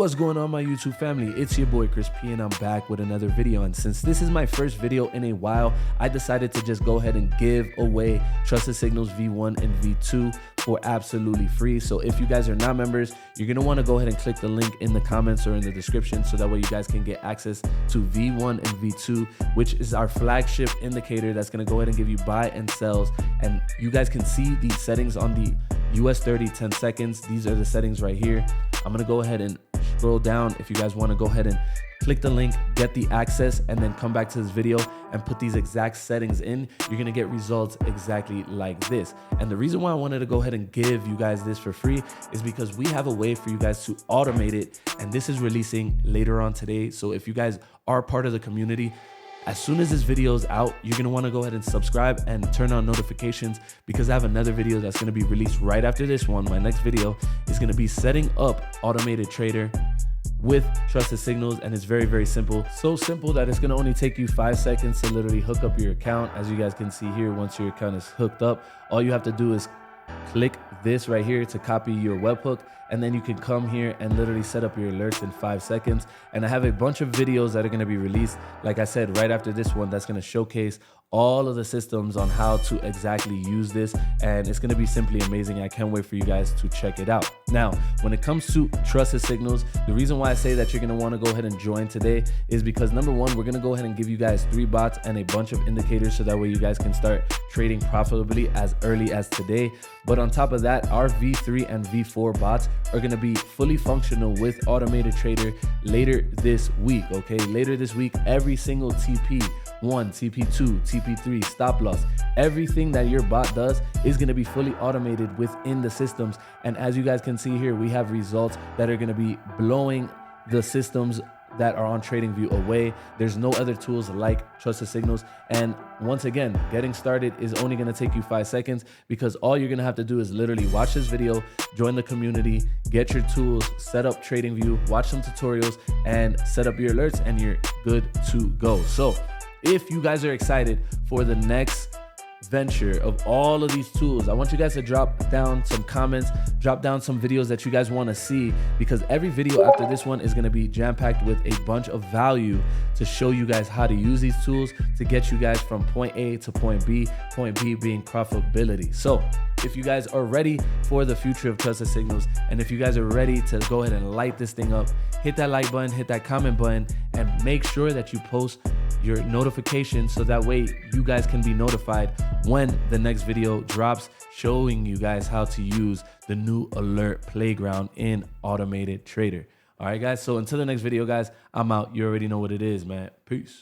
What's going on, my YouTube family? It's your boy Chris P, and I'm back with another video. And since this is my first video in a while, I decided to just go ahead and give away Trusted Signals V1 and V2 for absolutely free. So if you guys are not members, you're gonna want to go ahead and click the link in the comments or in the description, so that way you guys can get access to V1 and V2, which is our flagship indicator that's gonna go ahead and give you buy and sells. And you guys can see these settings on the US30 10 seconds. These are the settings right here. I'm gonna go ahead and scroll down if you guys want to go ahead and click the link, get the access, and then come back to this video and put these exact settings in. You're gonna get results exactly like this. And the reason why I wanted to go ahead and give you guys this for free is because we have a way for you guys to automate it, and this is releasing later on today. So if you guys are part of the community, as soon as this video is out, you're gonna wanna go ahead and subscribe and turn on notifications, because I have another video that's gonna be released right after this one. My next video is gonna be setting up automated trader with Trusted Signals, and it's very, very simple. So simple that it's gonna only take you 5 seconds to literally hook up your account. As you guys can see here, once your account is hooked up, all you have to do is click this right here to copy your webhook, and then you can come here and literally set up your alerts in 5 seconds. And I have a bunch of videos that are going to be released, like I said, right after this one, that's going to showcase all of the systems on how to exactly use this, and it's going to be simply amazing. I can't wait for you guys to check it out. Now, when it comes to Trusted Signals, the reason why I say that you're going to want to go ahead and join today is because, number one, we're going to go ahead and give you guys 3 bots and a bunch of indicators, so that way you guys can start trading profitably as early as today. But on top of that, our V3 and V4 bots are going to be fully functional with Automated Trader later this week. Okay, later this week, every single TP1, TP2, TP3, stop loss, everything that your bot does is going to be fully automated within the systems. And as you guys can see here, we have results that are going to be blowing the systems that are on TradingView away. There's no other tools like Trusted Signals. And once again, getting started is only going to take you 5 seconds, because all you're going to have to do is literally watch this video, join the community, get your tools, set up TradingView, watch some tutorials, and set up your alerts, and you're good to go. So if you guys are excited for the next venture of all of these tools, I want you guys to drop down some comments, drop down some videos that you guys want to see, because every video after this one is going to be jam-packed with a bunch of value to show you guys how to use these tools to get you guys from point A to point B being profitability. So if you guys are ready for the future of Trusted Signals, and if you guys are ready to go ahead and light this thing up, hit that like button, hit that comment button, and make sure that you post your notifications, so that way you guys can be notified when the next video drops, showing you guys how to use the new alert playground in Automated Trader. All right, guys, so until the next video, guys, I'm out. You already know what it is, man. Peace.